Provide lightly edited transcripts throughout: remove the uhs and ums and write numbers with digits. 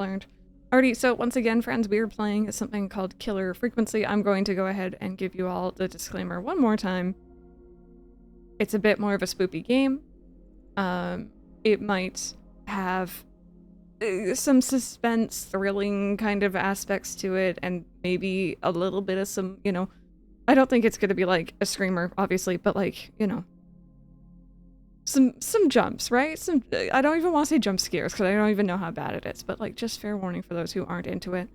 learned. Alrighty, so once again, friends, we are playing something called Killer Frequency. I'm going to go ahead and give you all the disclaimer one more time. It's a bit more of a spoopy game. It might have some suspense, thrilling kind of aspects to it, and maybe a little bit of some, you know, I don't think it's gonna be like a screamer, obviously, but like, you know, some jumps, right? Some, I don't even want to say jump scares because I don't even know how bad it is, but like just fair warning for those who aren't into it.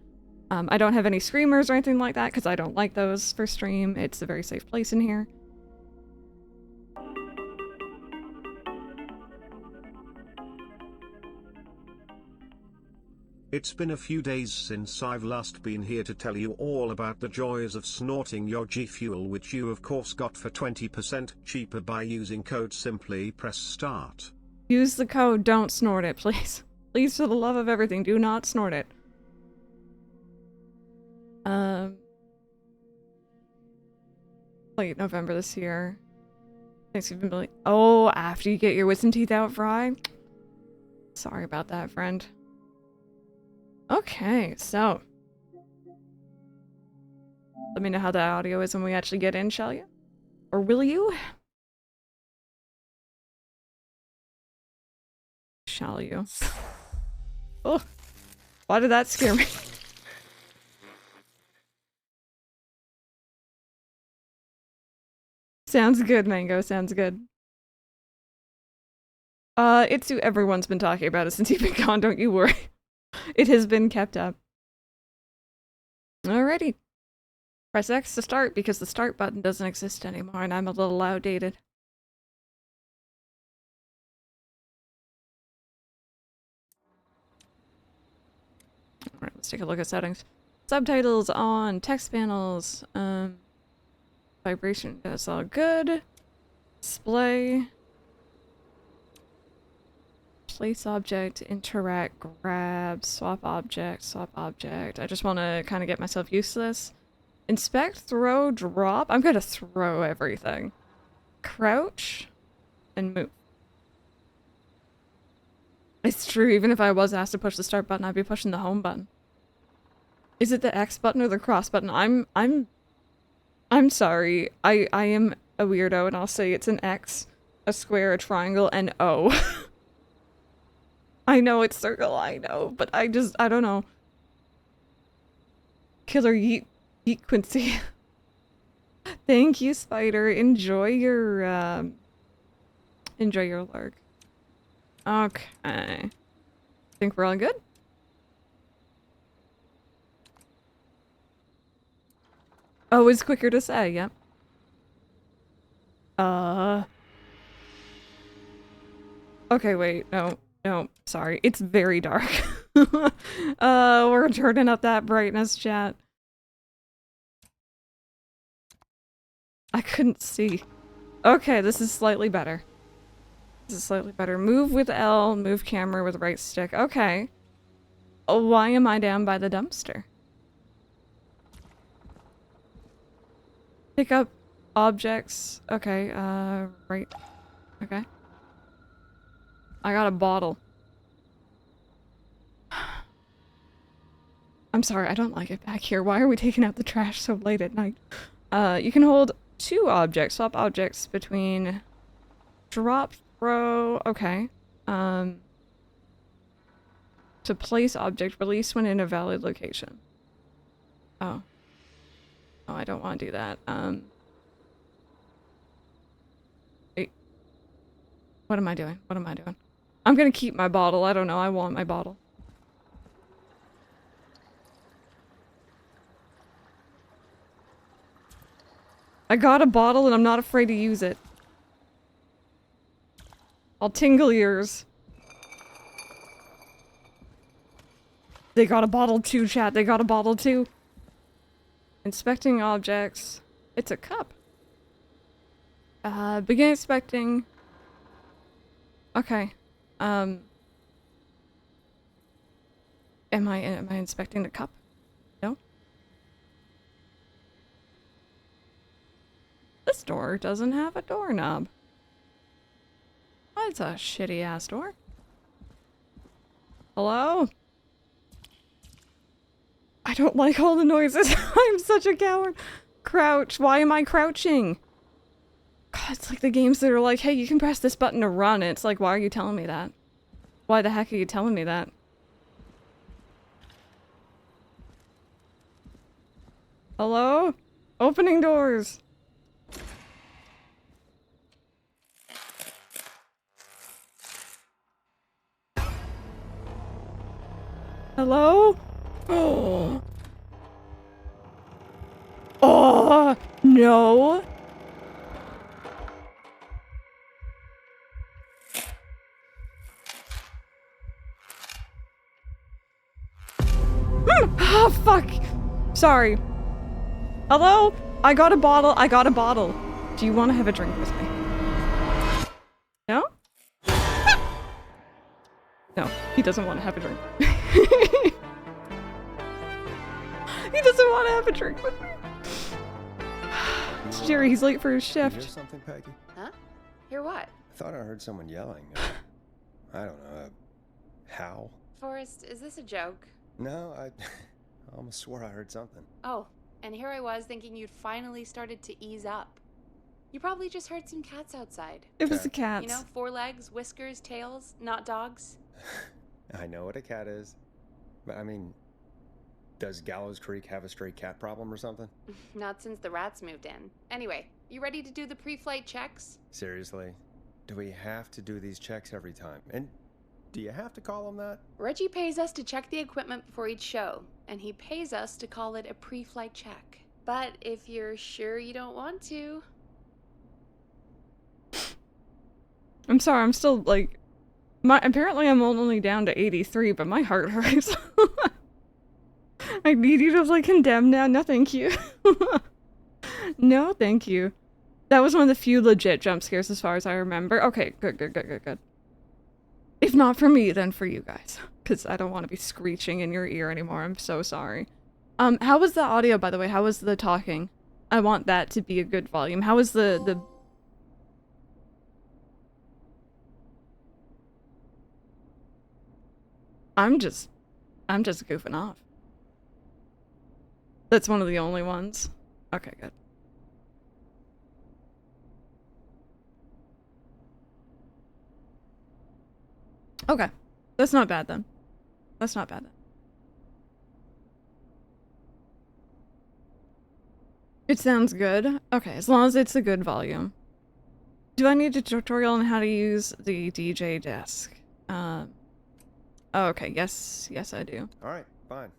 I don't have any screamers or anything like that because I don't like those for stream. It's a very safe place in here. It's been a few days since I've last been here to tell you all about the joys of snorting your G Fuel, which you of course got for 20% cheaper by using code SimplyPressStart. Use the code, don't snort it, please. Please, for the love of everything, do not snort it. Late November this year. Thanksgiving, Billy. Oh, after you get your wisdom teeth out, Fry? Sorry about that, friend. Okay, so. Let me know how the audio is when we actually get in, shall you? Or will you? Shall you? Oh, why did that scare me? Sounds good, Mango, sounds good. It's who everyone's been talking about it since you've been gone, don't you worry. It has been kept up. Alrighty. Press X to start because the start button doesn't exist anymore and I'm a little outdated. Alright, let's take a look at settings. Subtitles on, text panels, vibration, that's all good. Display. Place object, interact, grab, swap object, swap object. I just want to kind of get myself used to this. Inspect, throw, drop. I'm gonna throw everything. Crouch, and move. It's true, even if I was asked to push the start button, I'd be pushing the home button. Is it the X button or the cross button? I'm sorry. I am a weirdo and I'll say it's an X, a square, a triangle, and O. I know it's circle, I know, but I don't know. Killer Yeet Quincy. Thank you, Spider. Enjoy your lurk. Okay. Think we're all good? Oh, it's quicker to say, yep. Okay, wait, no. No, sorry. It's very dark. We're turning up that brightness, chat. I couldn't see. Okay, this is slightly better. This is slightly better. Move with L, move camera with right stick. Okay. Oh, why am I down by the dumpster? Pick up objects. Okay, right. Okay. I got a bottle. I'm sorry, I don't like it back here. Why are we taking out the trash so late at night? You can hold 2 objects. Swap objects between drop, throw, okay. To place object, release when in a valid location. Oh. Oh, I don't want to do that. Wait. What am I doing? What am I doing? I'm gonna keep my bottle. I don't know. I want my bottle. I got a bottle and I'm not afraid to use it. I'll tingle yours. They got a bottle too, chat. They got a bottle too. Inspecting objects. It's a cup. Begin inspecting. Okay. Am I inspecting the cup? No? This door doesn't have a doorknob. That's a shitty ass door. Hello? don't like all the noises. I'm such a coward. Crouch. Why am I crouching? God, it's like the games that are like, hey, you can press this button to run. It's like, why are you telling me that? Why the heck are you telling me that? Hello? Opening doors. Hello? Oh. Oh, no. Oh, fuck. Sorry. Hello? I got a bottle. I got a bottle. Do you want to have a drink with me? No? No, he doesn't want to have a drink. He doesn't want to have a drink with me. It's Jerry, he's late for his shift. You hear something, Peggy? Huh? Hear what? I thought I heard someone yelling. I don't know. How? Forrest, is this a joke? No, I almost swore I heard something. Oh, and here I was thinking you'd finally started to ease up. You probably just heard some cats outside. It was the cats. You know, 4 legs, whiskers, tails, not dogs. I know what a cat is. But I mean, does Gallows Creek have a stray cat problem or something? Not since the rats moved in. Anyway, you ready to do the pre-flight checks? Seriously? Do we have to do these checks every time? And do you have to call them that? Reggie pays us to check the equipment before each show, and he pays us to call it a pre-flight check. But if you're sure you don't want to... I'm sorry, I'm still, like... Apparently I'm only down to 83, but my heart hurts. I need you to, like, condemn now. No, thank you. No, thank you. That was one of the few legit jump scares as far as I remember. Okay, good. If not for me, then for you guys. Because I don't want to be screeching in your ear anymore. I'm so sorry. How was the audio, by the way? How was the talking? I want that to be a good volume. How was the... I'm just goofing off. That's one of the only ones. Okay, good. Okay. That's not bad then. That's not bad then. It sounds good. Okay, as long as it's a good volume. Do I need a tutorial on how to use the DJ desk? Oh, okay, yes I do. Alright, fine.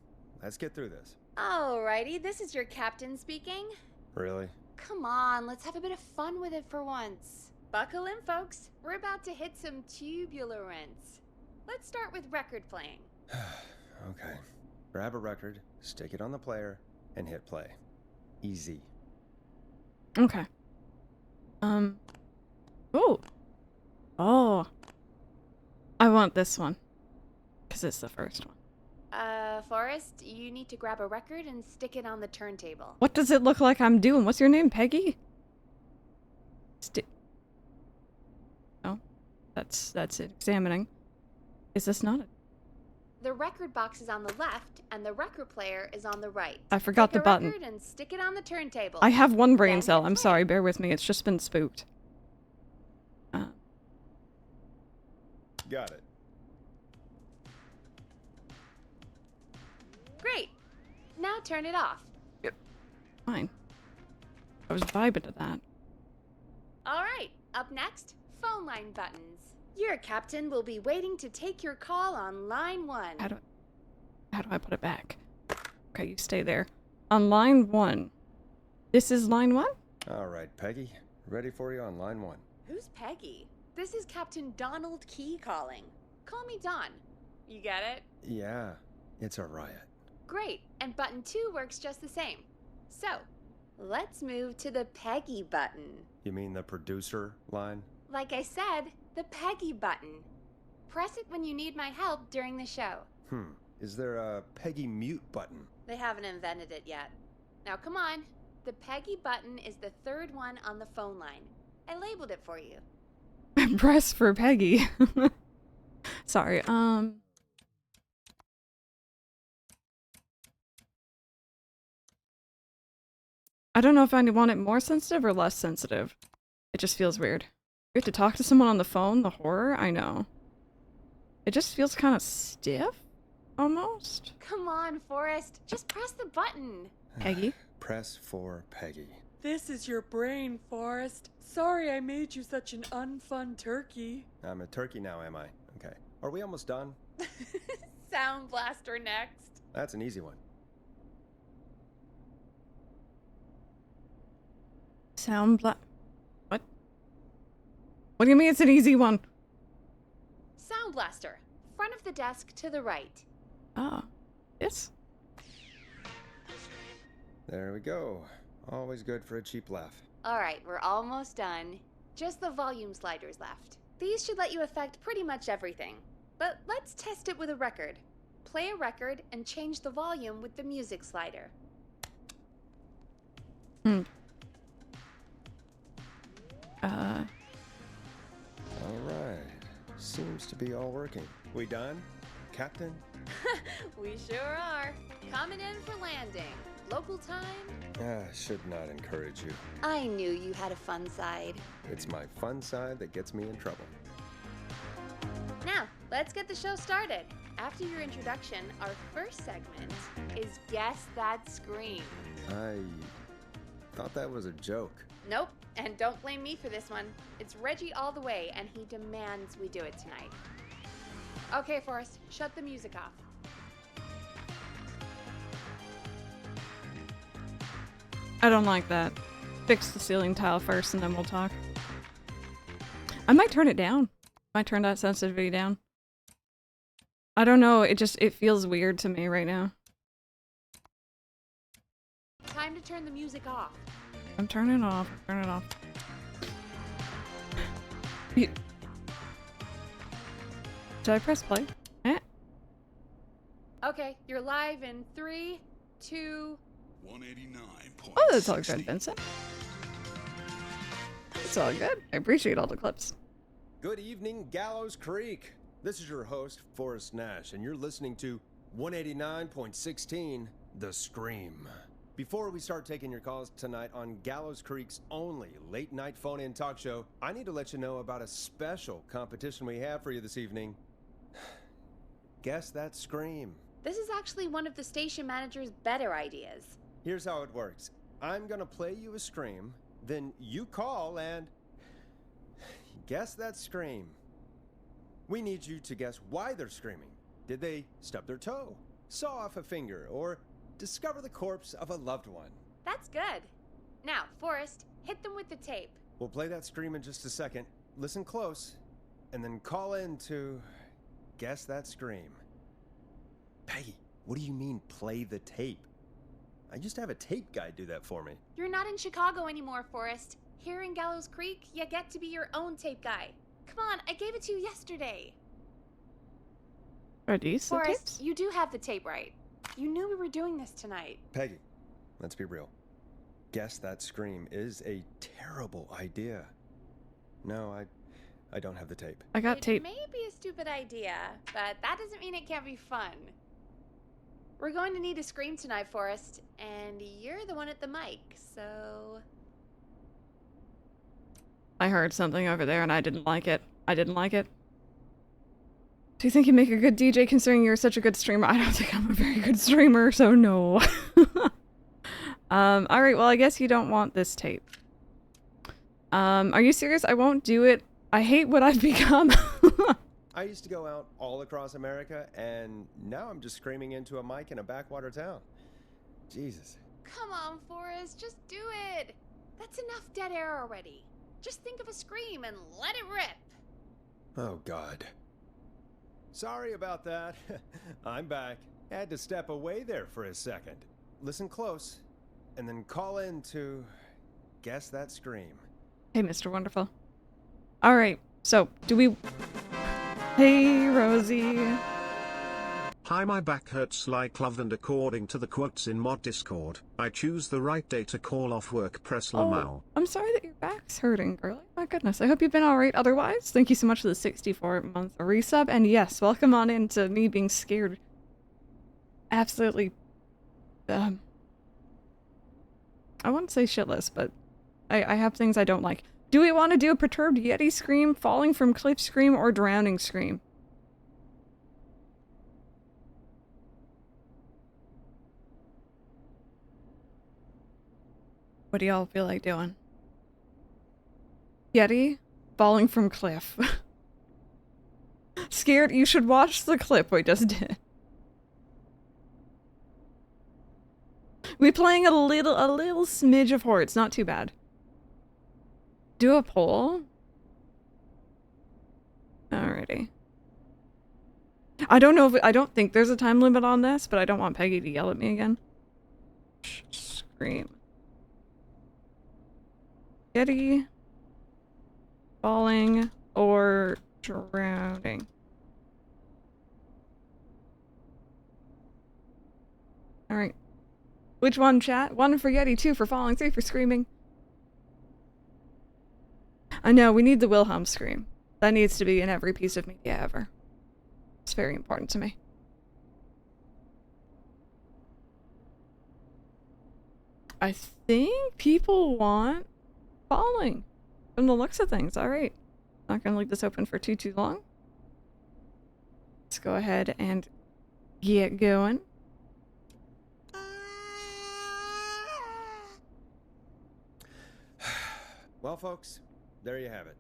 Let's get through this. Alrighty, this is your captain speaking. Really? Come on, let's have a bit of fun with it for once. Buckle in, folks. We're about to hit some tubular rents. Let's start with record playing. Okay. Grab a record, stick it on the player, and hit play. Easy. Okay. Oh. Oh. I want this one. Because it's the first one. Forrest, you need to grab a record and stick it on the turntable. What does it look like I'm doing? What's your name, Peggy? Oh. That's it. Examining. Is this not it? The record box is on the left, and the record player is on the right. I forgot the button. Record and stick it on the turntable. I have one brain Then cell. hit I'm play. sorry. Bear with me. It's just been spooked. Got it. Great. Now turn it off. Fine. I was vibing to that. All right. Up next, phone line buttons. Your captain will be waiting to take your call on line 1. How do I put it back? Okay, you stay there. On line 1. This is line 1? Alright, Peggy. Ready for you on line 1. Who's Peggy? This is Captain Donald Key calling. Call me Don. You get it? Yeah, it's a riot. Great. And button 2 works just the same. So, let's move to the Peggy button. You mean the producer line? Like I said, the Peggy button. Press it when you need my help during the show. Is there a Peggy mute button? They haven't invented it yet. Now come on. The Peggy button is the 3rd one on the phone line. I labeled it for you. Press for Peggy. Sorry, I don't know if I want it more sensitive or less sensitive. It just feels weird. You have to talk to someone on the phone, the horror? I know. It just feels kind of stiff, almost. Come on, Forrest. Just press the button. Peggy? Press for Peggy. This is your brain, Forrest. Sorry I made you such an unfun turkey. I'm a turkey now, am I? Okay. Are we almost done? Sound Blaster next. That's an easy one. What? What do you mean it's an easy one? Sound Blaster. Front of the desk to the right. Ah. Yes? There we go. Always good for a cheap laugh. Alright, we're almost done. Just the volume sliders left. These should let you affect pretty much everything. But let's test it with a record. Play a record and change the volume with the music slider. Alright. Seems to be all working. We done, Captain? We sure are. Coming in for landing. Local time? Should not encourage you. I knew you had a fun side. It's my fun side that gets me in trouble. Now, let's get the show started. After your introduction, our first segment is Guess That Scream. I thought that was a joke. Nope, and don't blame me for this one. It's Reggie all the way, and he demands we do it tonight. Okay, Forrest, shut the music off. I don't like that. Fix the ceiling tile first and then we'll talk. I might turn it down. Might turn that sensitivity down. I don't know, it feels weird to me right now. Time to turn the music off. I'm turning it off. Turn it off. Should I press play? Okay, you're live in 3, 2... 189. Oh, that's all good, Vincent. It's all good. I appreciate all the clips. Good evening, Gallows Creek. This is your host, Forrest Nash, and you're listening to 189.16, The Scream. Before we start taking your calls tonight on Gallows Creek's only late-night phone-in talk show, I need to let you know about a special competition we have for you this evening. Guess That Scream. This is actually one of the station manager's better ideas. Here's how it works. I'm gonna play you a scream, then you call and guess that scream. We need you to guess why they're screaming. Did they stub their toe, saw off a finger, or discover the corpse of a loved one? That's good. Now, Forrest, hit them with the tape. We'll play that scream in just a second. Listen close, and then call in to guess that scream. Peggy, what do you mean play the tape? I used to have a tape guy do that for me. You're not in Chicago anymore, Forrest. Here in Gallows Creek, you get to be your own tape guy. Come on, I gave it to you yesterday. Are these the Forrest, tapes? you do have the tape right. You knew we were doing this tonight. Peggy, let's be real. Guess that scream is a terrible idea. No, I don't have the tape. I got tape. It may be a stupid idea, but that doesn't mean it can't be fun. We're going to need a scream tonight, Forrest, and you're the one at the mic, so... I heard something over there and I didn't like it. I didn't like it. Do you think you make a good DJ considering you're such a good streamer? I don't think I'm a very good streamer, so no. Alright, well I guess you don't want this tape. Are you serious? I won't do it. I hate what I've become. I used to go out all across America, and now I'm just screaming into a mic in a backwater town. Jesus. Come on, Forrest, just do it. That's enough dead air already. Just think of a scream and let it rip. Oh, God. Sorry about that. I'm back. Had to step away there for a second. Listen close, and then call in to guess that scream. Hey, Mr. Wonderful. Alright, so, do we... Hey, Rosie. Hi, my back hurts like love, and according to the quotes in mod Discord, I choose the right day to call off work. Press Lamau. I'm sorry that your back's hurting, girlie. My goodness, I hope you've been alright otherwise. Thank you so much for the 64-month resub, and yes, welcome on into me being scared. Absolutely. I wouldn't say shitless, but I have things I don't like. Do we want to do a perturbed Yeti scream, falling from cliff scream, or drowning scream? What do y'all feel like doing? Yeti, falling from cliff. Scared? You should watch the clip we just did. We playing a little smidge of horror. It's not too bad. Do a poll? Alrighty. I don't know if I don't think there's a time limit on this, but I don't want Peggy to yell at me again. Scream. Yeti, falling, or drowning. Alright. Which one, chat? 1 for Yeti, 2 for falling, 3 for screaming. I know, we need the Wilhelm scream. That needs to be in every piece of media ever. It's very important to me. I think people want falling from the looks of things. Alright. Not gonna leave this open for too long. Let's go ahead and get going. Well, folks, there you have it.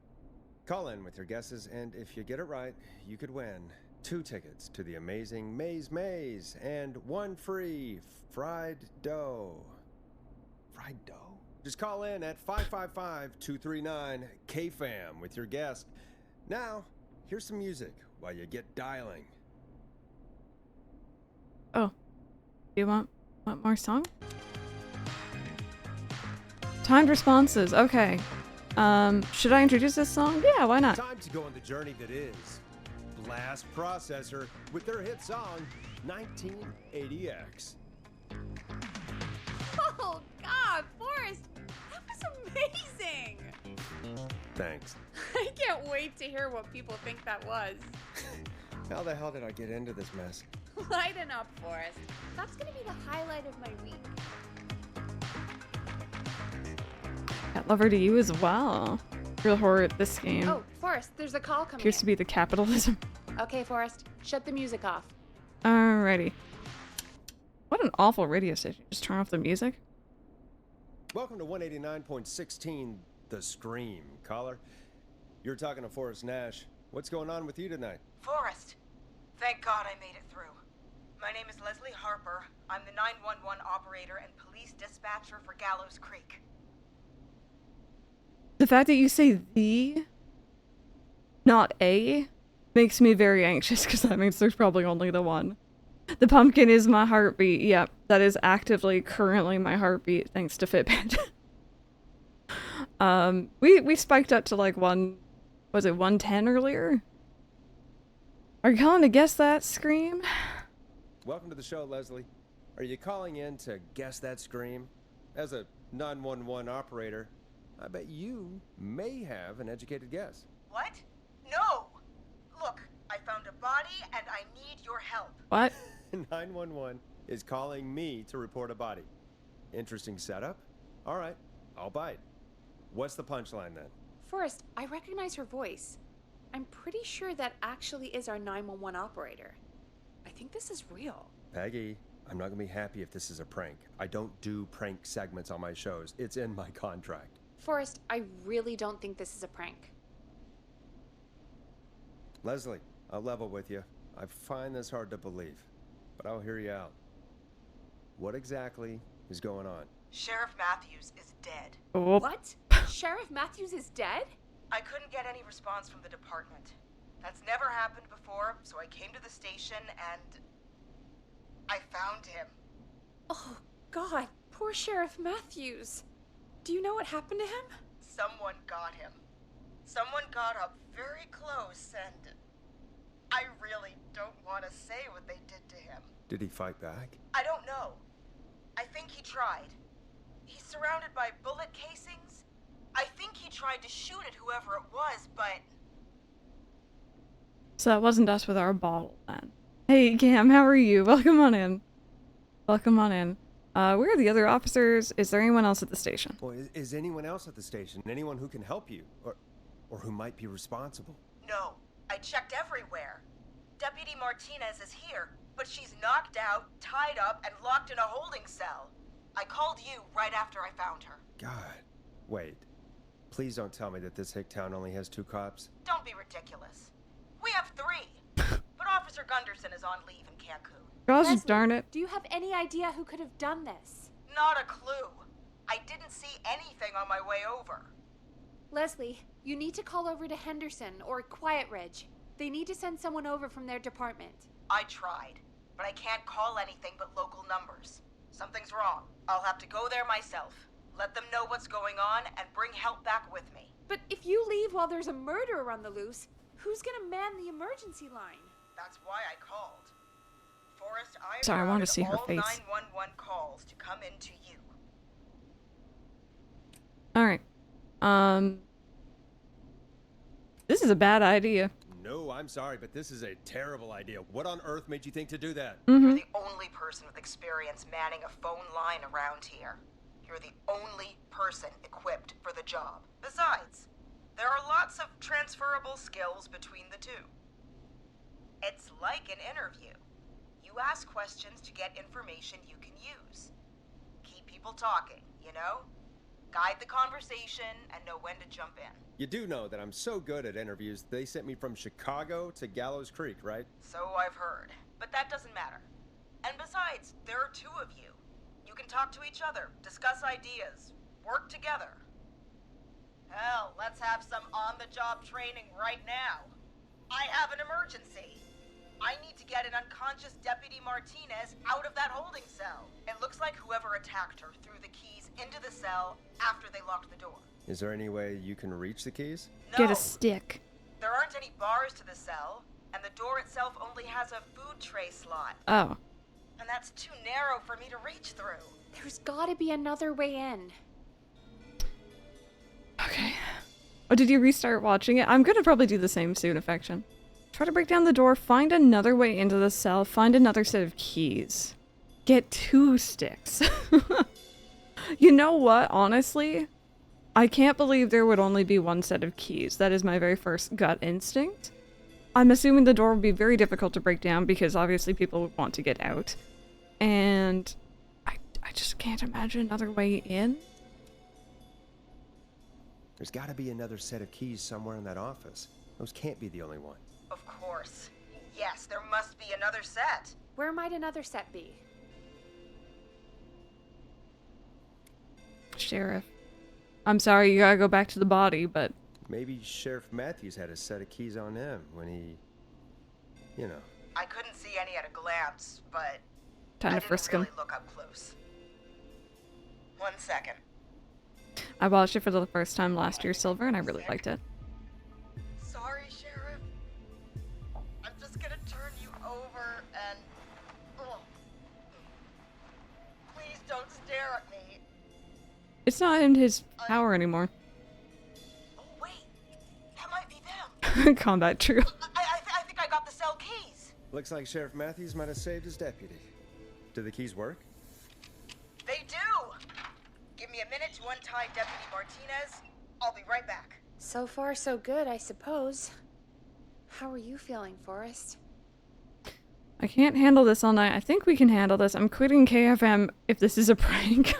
Call in with your guesses, and if you get it right, you could win 2 tickets to the amazing Maze and 1 free fried dough. Fried dough? Just call in at 555-239-KFAM with your guess. Now, here's some music while you get dialing. Oh. Do you want more song? Timed responses. Okay. Should I introduce this song? Yeah, why not? Time to go on the journey that is Blast Processor with their hit song 1980X. Oh, God, Forrest, that was amazing! Thanks. I can't wait to hear what people think that was. How the hell did I get into this mess? Lighten up, Forrest. That's gonna be the highlight of my week. Cat lover to you as well. Real horror at this game. Oh, Forrest, there's a call coming Appears to be the capitalism. Okay, Forrest, shut the music off. Alrighty. What an awful radio station. Just turn off the music. Welcome to 189.16, The Scream, caller. You're talking to Forrest Nash. What's going on with you tonight? Forrest, thank God I made it through. My name is Leslie Harper. I'm the 911 operator and police dispatcher for Gallows Creek. The fact that you say the, not a, makes me very anxious because that means there's probably only the one. The pumpkin is my heartbeat. Yep, that is actively currently my heartbeat thanks to Fitbit. We spiked up to like 110 earlier? Are you calling to guess that scream? Welcome to the show, Leslie. Are you calling in to guess that scream? As a 911 operator, I bet you may have an educated guess. What? No! Look, I found a body and I need your help. What? 911 is calling me to report a body. Interesting setup. All right, I'll bite. What's the punchline then? Forrest, I recognize her voice. I'm pretty sure that actually is our 911 operator. I think this is real. Peggy, I'm not gonna be happy if this is a prank. I don't do prank segments on my shows. It's in my contract. Forrest, I really don't think this is a prank. Leslie, I'll level with you. I find this hard to believe, but I'll hear you out. What exactly is going on? Sheriff Matthews is dead. Oh. What? Sheriff Matthews is dead? I couldn't get any response from the department. That's never happened before, so I came to the station and I found him. Oh, God, poor Sheriff Matthews. Do you know what happened to him? Someone got him. Someone got up very close and I really don't want to say what they did to him. Did he fight back? I don't know. I think he tried. He's surrounded by bullet casings. I think he tried to shoot at whoever it was, but... So that wasn't us with our bottle then. Hey Cam, how are you? Welcome on in. Welcome on in. Where are the other officers? Is there anyone else at the station? Well, is anyone else at the station? Anyone who can help you? Or who might be responsible? No, I checked everywhere. Deputy Martinez is here, but she's knocked out, tied up, and locked in a holding cell. I called you right after I found her. God. Wait. Please don't tell me that this hick town only has 2 cops. Don't be ridiculous. We have 3. But Officer Gunderson is on leave in Cancun. Gosh Leslie, darn it. Do you have any idea who could have done this? Not a clue. I didn't see anything on my way over. Leslie, you need to call over to Henderson or Quiet Ridge. They need to send someone over from their department. I tried, but I can't call anything but local numbers. Something's wrong. I'll have to go there myself. Let them know what's going on and bring help back with me. But if you leave while there's a murderer on the loose, who's gonna man the emergency line? That's why I called. Forrest, I Sorry, I want to routed see her all face. 911 calls to come into you. Alright. This is a bad idea. No, I'm sorry, but this is a terrible idea. What on earth made you think to do that? You're the only person with experience manning a phone line around here. You're the only person equipped for the job. Besides, there are lots of transferable skills between the two. It's like an interview. You ask questions to get information you can use. Keep people talking, you know? Guide the conversation and know when to jump in. You do know that I'm so good at interviews, they sent me from Chicago to Gallows Creek, right? So I've heard. But that doesn't matter. And besides, there are 2 of you. You can talk to each other, discuss ideas, work together. Hell, let's have some on-the-job training right now. I have an emergency. I need to get an unconscious Deputy Martinez out of that holding cell. It looks like whoever attacked her threw the keys into the cell after they locked the door. Is there any way you can reach the keys? No, Get a stick. there aren't any bars to the cell, and the door itself only has a food tray slot. Oh. And that's too narrow for me to reach through. There's gotta be another way in. Okay. Oh, did you restart watching it? I'm gonna probably do the same soon, Affection. Try to break down the door, find another way into the cell, find another set of keys. Get 2 sticks. You know what, honestly? I can't believe there would only be 1 set of keys. That is my very first gut instinct. I'm assuming the door would be very difficult to break down because obviously people would want to get out. And I just can't imagine another way in. There's got to be another set of keys somewhere in that office. Those can't be the only one. Of course. Yes, there must be another set. Where might another set be? Sheriff. I'm sorry, you gotta go back to the body, but... Maybe Sheriff Matthews had a set of keys on him when he... You know. I couldn't see any at a glance, but Time I to frisk him. didn't really look up close. 1 second. I watched it for the first time last year, Silver, and I really liked it. Sorry, Sheriff. I'm just gonna turn you over and... Ugh. Please don't stare at me. It's not in his power anymore. Oh, wait. That might be them. Combat true. I think I got the cell keys. Looks like Sheriff Matthews might have saved his deputy. Do the keys work? They do. Give me a minute to untie Deputy Martinez. I'll be right back. So far, so good, I suppose. How are you feeling, Forrest? I can't handle this all night. I think we can handle this. I'm quitting KFM if this is a prank.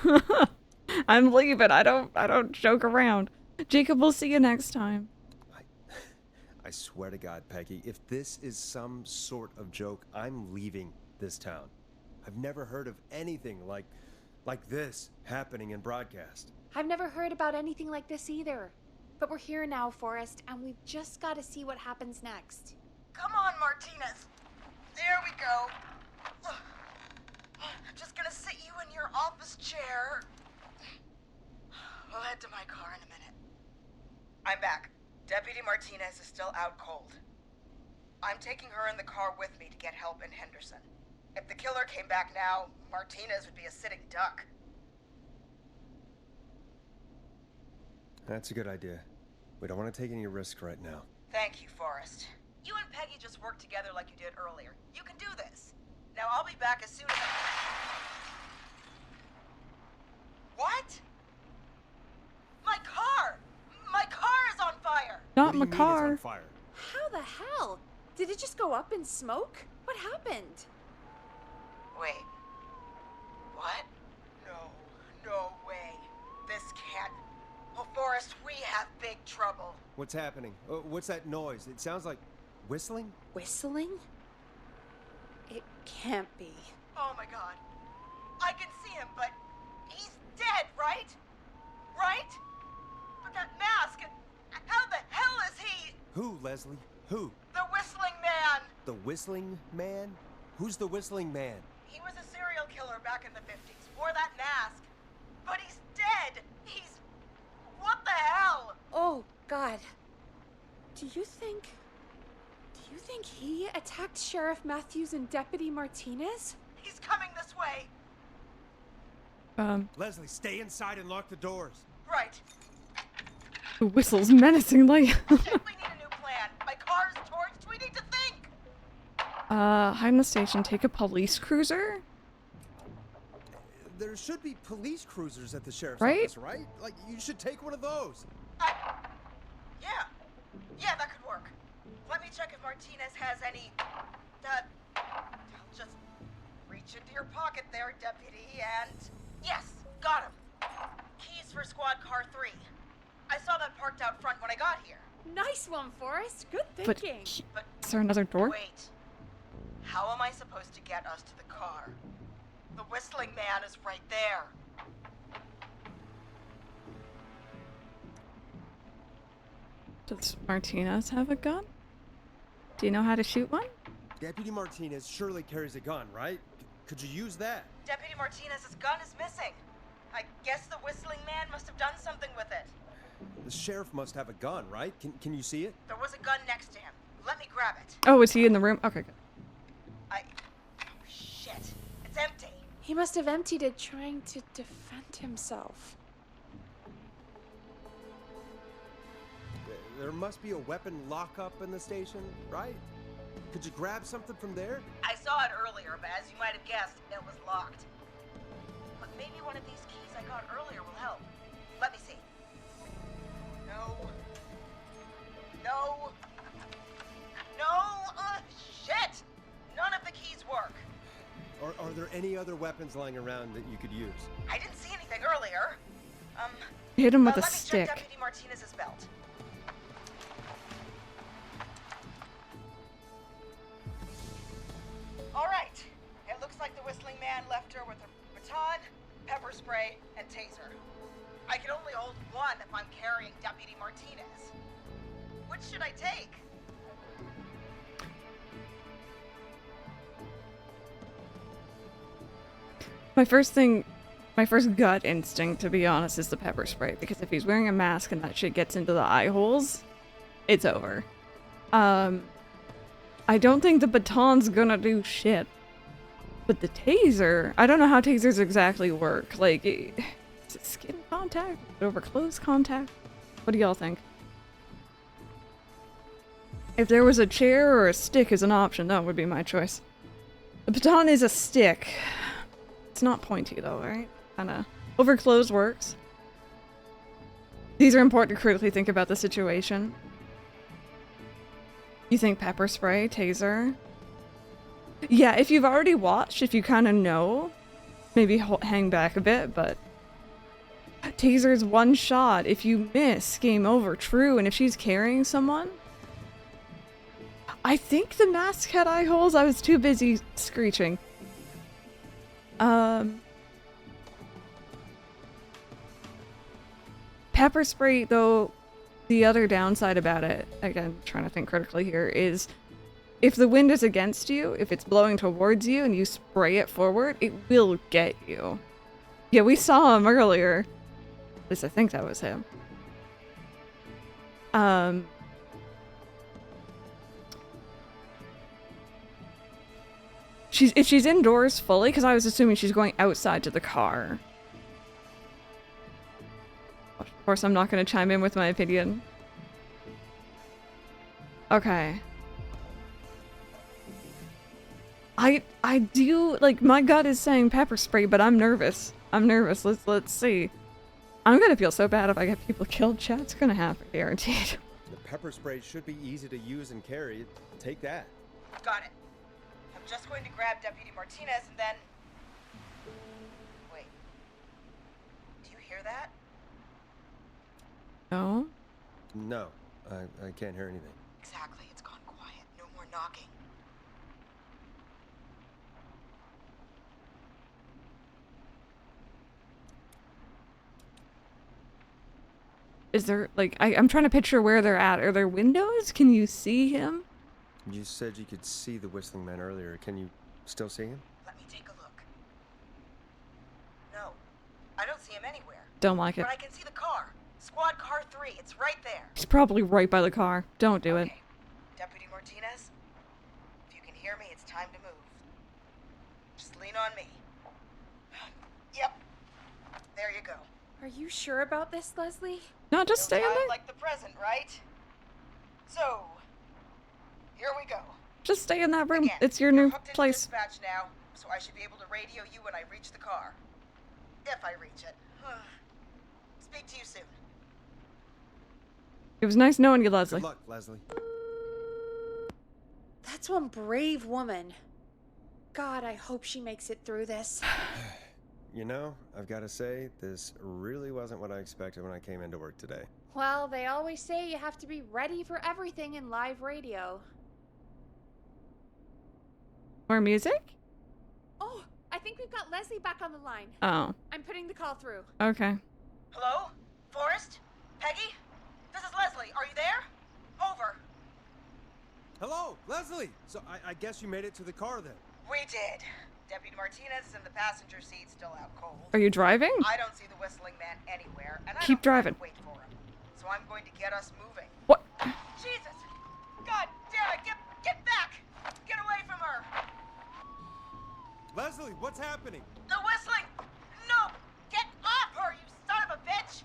I'm leaving. I don't joke around. Jacob, we'll see you next time. I swear to God, Peggy, if this is some sort of joke, I'm leaving this town. I've never heard of anything like this happening in broadcast. I've never heard about anything like this either. But we're here now, Forrest, and we've just got to see what happens next. Come on, Martinez. There we go. I'm just gonna sit you in your office chair. We'll head to my car in a minute. I'm back. Deputy Martinez is still out cold. I'm taking her in the car with me to get help in Henderson. If the killer came back now, Martinez would be a sitting duck. That's a good idea. We don't want to take any risk right now. Thank you, Forrest. You and Peggy just worked together like you did earlier. You can do this. Now I'll be back as soon as Not What do in you my mean it's on car. fire? How the hell? Did it just go up in smoke? What happened? Wait. What? No way. This can't. Oh, Forrest, we have big trouble. What's happening? What's that noise? It sounds like whistling? Whistling? It can't be. Oh my god. I can see him, but he's dead, right? Right? But that mask, how the hell is he? Who, Leslie? Who? The Whistling Man! The Whistling Man? Who's the Whistling Man? He was a serial killer back in the 50s, wore that mask. But he's dead! He's... What the hell? Oh, God. Do you think he attacked Sheriff Matthews and Deputy Martinez? He's coming this way. Leslie, stay inside and lock the doors. Right. Who whistles menacingly. Shit, we need a new plan. My car's torched. We need to think. Hide in the station, take a police cruiser? There should be police cruisers at the sheriff's Right? office, right? Like, you should take one of those. Yeah, that could work. Let me check if Martinez has any... I'll just reach into your pocket there, Deputy, and... Yes, got him. Keys for squad car 3. I saw that parked out front when I got here. Nice one, Forrest. Good But thinking. But is there another door? wait. How am I supposed to get us to the car? The Whistling Man is right there. Does Martinez have a gun? Do you know how to shoot one? Deputy Martinez surely carries a gun, right? Could you use that? Deputy Martinez's gun is missing. I guess the Whistling Man must have done something with it. The sheriff must have a gun, right? Can you see it? There was a gun next to him. Let me grab it. Oh, is he in the room? Okay, good. Oh, shit. It's empty. He must have emptied it trying to defend himself. There must be a weapon lockup in the station, right? Could you grab something from there? I saw it earlier, but as you might have guessed, it was locked. But maybe one of these keys I got earlier will help. Let me see. No. No. No. Shit! None of the keys work. Are there any other weapons lying around that you could use? I didn't see anything earlier. Hit him with a let me stick. check Deputy Martinez's belt. All right. It looks like the Whistling Man left her with a baton, pepper spray, and taser. I can only hold one if I'm carrying Deputy Martinez. Which should I take? My first gut instinct, to be honest, is the pepper spray, because if he's wearing a mask and that shit gets into the eye holes, it's over. I don't think the baton's gonna do shit. But the taser, I don't know how tasers exactly work. Like, is it skin contact? Over close contact? What do y'all think? If there was a chair or a stick as an option, that would be my choice. The baton is a stick. It's not pointy though, right? Kinda. Over close works. These are important to critically think about the situation. You think pepper spray, taser? Yeah, if you've already watched, if you kind of know, maybe hang back a bit, but taser's one shot. If you miss, game over. True, and if she's carrying someone, I think the mask had eye holes. I was too busy screeching. Pepper spray, though, the other downside about it, again, trying to think critically here, is if the wind is against you, if it's blowing towards you and you spray it forward, it will get you. Yeah, we saw him earlier. At least I think that was him. If she's indoors fully, because I was assuming she's going outside to the car. Of course, I'm not going to chime in with my opinion. Okay. I do, like, my gut is saying pepper spray, but I'm nervous. I'm nervous. Let's see. I'm gonna feel so bad if I get people killed. Chat's gonna happen, guaranteed. The pepper spray should be easy to use and carry. Take that. Got it. I'm just going to grab Deputy Martinez and then... Wait. Do you hear that? No. No, I can't hear anything. Exactly. It's gone quiet. No more knocking. Is there, like, I'm trying to picture where they're at. Are there windows? Can you see him? You said you could see the whistling man earlier. Can you still see him? Let me take a look. No. I don't see him anywhere. Don't like it. But I can see the car. Squad car 3. It's right there. He's probably right by the car. Don't do it. Okay. Deputy Martinez, if you can hear me, it's time to move. Just lean on me. Yep. There you go. Are you sure about this, Leslie? No, just stay in No time there. like the present, right? So, here we go. Just stay in that room. Again, It's your you're new hooked into place. dispatch now, so I should be able to radio you when I reach the car. If I reach it. Speak to you soon. It was nice knowing you, Leslie. Good luck, Leslie. That's one brave woman. God, I hope she makes it through this. You know, I've got to say, this really wasn't what I expected when I came into work today. Well, they always say you have to be ready for everything in live radio. More music? Oh, I think we've got Leslie back on the line. Oh, I'm putting the call through. okay. Hello? Forrest? Peggy? This is Leslie. Are you there? Over. Hello, Leslie! So I guess you made it to the car then. We did. Deputy Martinez is in the passenger seat, still out cold. Are you driving? I don't see the whistling man anywhere, and I Keep don't driving. Wait for him. So I'm going to get us moving. What? Jesus! God damn it! Get back! Get away from her! Leslie, what's happening? The whistling! No! Get off her, you son of a bitch!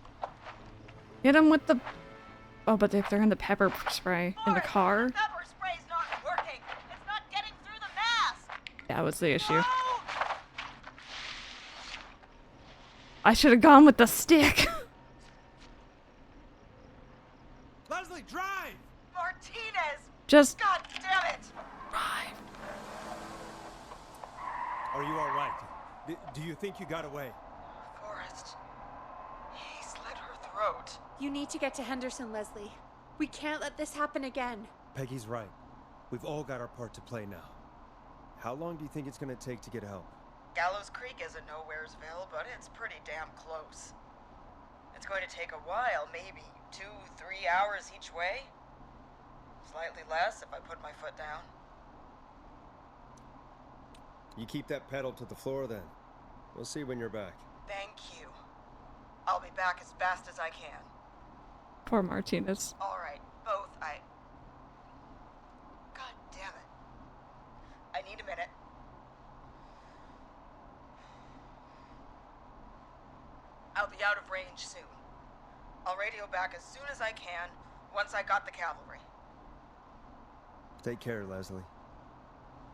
Hit him with the... Oh, but if they're in the pepper spray in the Forrest, car, The pepper spray's not working. It's not getting through the mask. that was the issue. No! I should have gone with the stick. Leslie, drive! Martinez! Just God damn it! drive. Are you all right? Do you think you got away? Forrest. He slit her throat. You need to get to Henderson, Leslie. We can't let this happen again. Peggy's right. We've all got our part to play now. How long do you think it's going to take to get help? Gallows Creek isn't Nowheresville, but it's pretty damn close. It's going to take a while, maybe 2-3 hours each way. Slightly less if I put my foot down. You keep that pedal to the floor then. We'll see when you're back. Thank you. I'll be back as fast as I can. Poor Martinez. All right, both. God damn it. I need a minute. I'll be out of range soon. I'll radio back as soon as I can, once I got the cavalry. Take care, Leslie.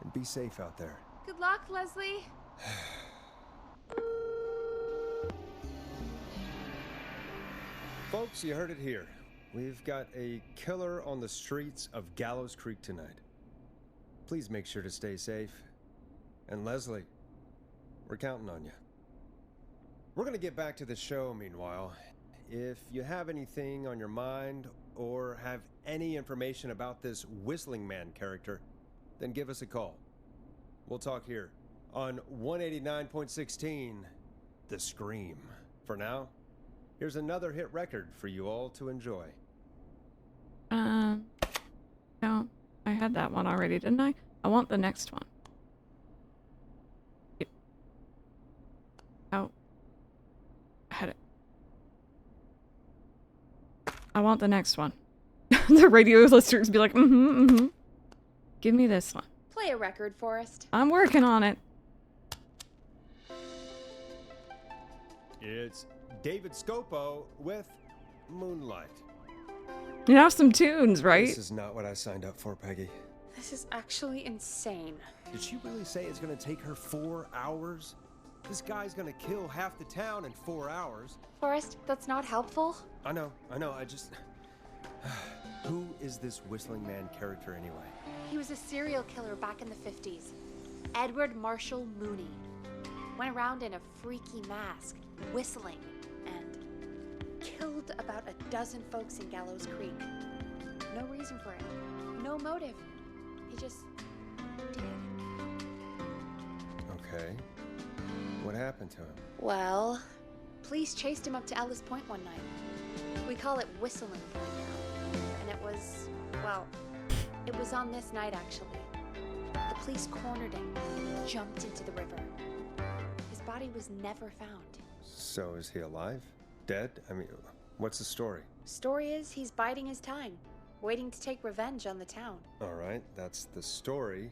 And be safe out there. Good luck, Leslie. Folks, you heard it here. We've got a killer on the streets of Gallows Creek tonight. Please make sure to stay safe. And Leslie, we're counting on you. We're gonna get back to the show meanwhile. If you have anything on your mind or have any information about this Whistling Man character, then give us a call. We'll talk here on 189.16, The Scream. For now, here's another hit record for you all to enjoy. No, I had that one already, didn't I? I want the next one. Yep. Oh. I had it. I want the next one. The radio listeners be like, Give me this one. Play a record, Forrest. I'm working on it. It's David Scopo with Moonlight. You have some tunes, right? This is not what I signed up for, Peggy. This is actually insane. Did she really say it's gonna take her 4 hours? This guy's gonna kill half the town in 4 hours. Forrest, that's not helpful. I know, I just... Who is this Whistling Man character anyway? He was a serial killer back in the 50s. Edward Marshall Mooney. Went around in a freaky mask, whistling, and killed about a dozen folks in Gallows Creek. No reason for it. No motive. He just did. Okay. What happened to him? Well, police chased him up to Ellis Point one night. We call it Whistling Point now. And it was, well, it was on this night actually. The police cornered him, jumped into the river. His body was never found. So is he alive? Dead? I mean, what's the story? Story is he's biding his time, waiting to take revenge on the town. All right, that's the story.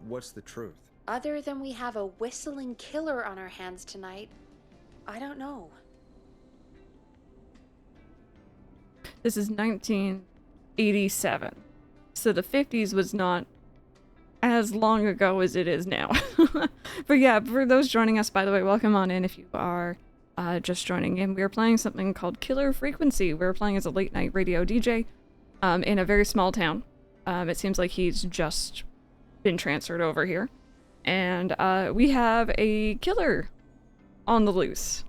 What's the truth? Other than we have a whistling killer on our hands tonight, I don't know. This is 1987. So the 50s was not as long ago as it is now. But yeah, for those joining us, by the way, welcome on in if you are just joining in. We are playing something called Killer Frequency. We're playing as a late night radio DJ in a very small town. It seems like he's just been transferred over here. And we have a killer on the loose.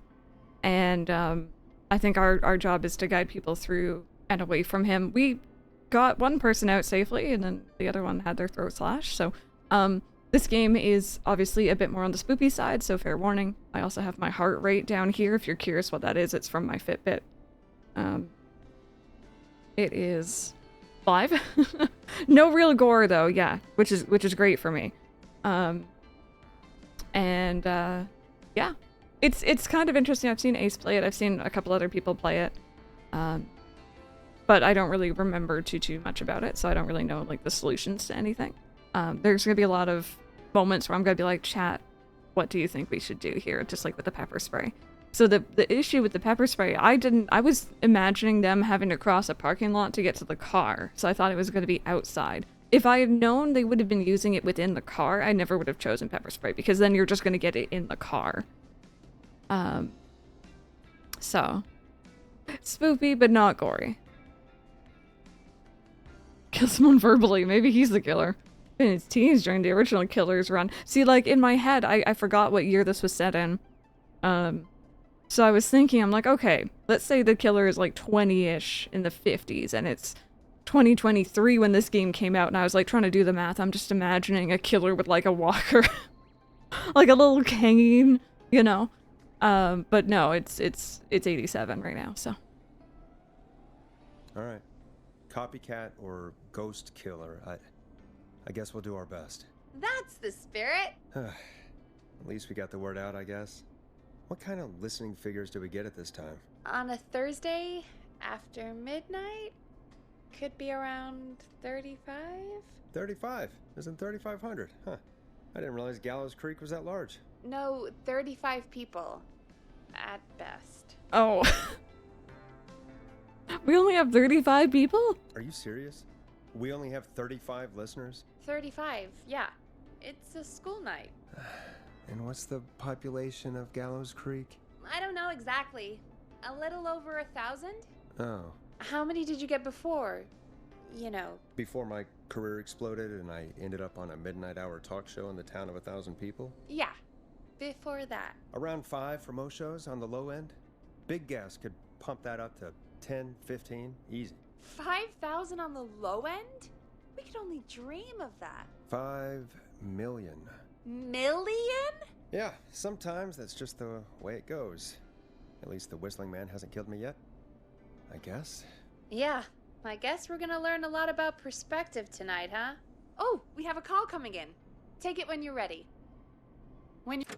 And I think our job is to guide people through and away from him. We got one person out safely, and then the other one had their throat slashed. So this game is obviously a bit more on the spoopy side, so fair warning. I also have my heart rate down here. If you're curious what that is, it's from my Fitbit. It is 5. No real gore though, yeah, which is great for me. Yeah, it's kind of interesting. I've seen Ace play it. I've seen a couple other people play it. But I don't really remember too much about it, so I don't really know like the solutions to anything. There's gonna be a lot of moments where I'm gonna be like, chat, what do you think we should do here? Just like with the pepper spray. So the issue with the pepper spray, I was imagining them having to cross a parking lot to get to the car, so I thought it was gonna be outside. If I had known they would have been using it within the car, I never would have chosen pepper spray, because then you're just gonna get it in the car. So spoopy but not gory. Kill someone verbally. Maybe he's the killer. In his teens during the original Killer's run. See, like, in my head, I forgot what year this was set in. So I was thinking, I'm like, okay, let's say the killer is like 20-ish in the 50s, and it's 2023 when this game came out, and I was like trying to do the math. I'm just imagining a killer with like a walker. Like a little cane, you know? But no, it's 87 right now, so. All right. Copycat or ghost killer. I guess we'll do our best. That's the spirit. At least we got the word out, I guess. What kind of listening figures do we get at this time? On a Thursday after midnight, could be around 35? 35? Isn't 3,500? Huh. I didn't realize Gallows Creek was that large. No, 35 people. At best. Oh. We only have 35 people? Are you serious? We only have 35 listeners? 35, yeah. It's a school night. And what's the population of Gallows Creek? I don't know exactly. A little over 1,000? Oh. How many did you get before? You know. Before my career exploded and I ended up on a midnight hour talk show in the town of 1,000 people? Yeah. Before that. Around 5 for most shows on the low end. Big gas could pump that up to 10, 15, easy. 5,000 on the low end? We could only dream of that. 5 million. Million? Yeah, sometimes that's just the way it goes. At least the Whistling Man hasn't killed me yet, I guess. Yeah, I guess we're gonna learn a lot about perspective tonight, huh? Oh, we have a call coming in. Take it when you're ready. When you're...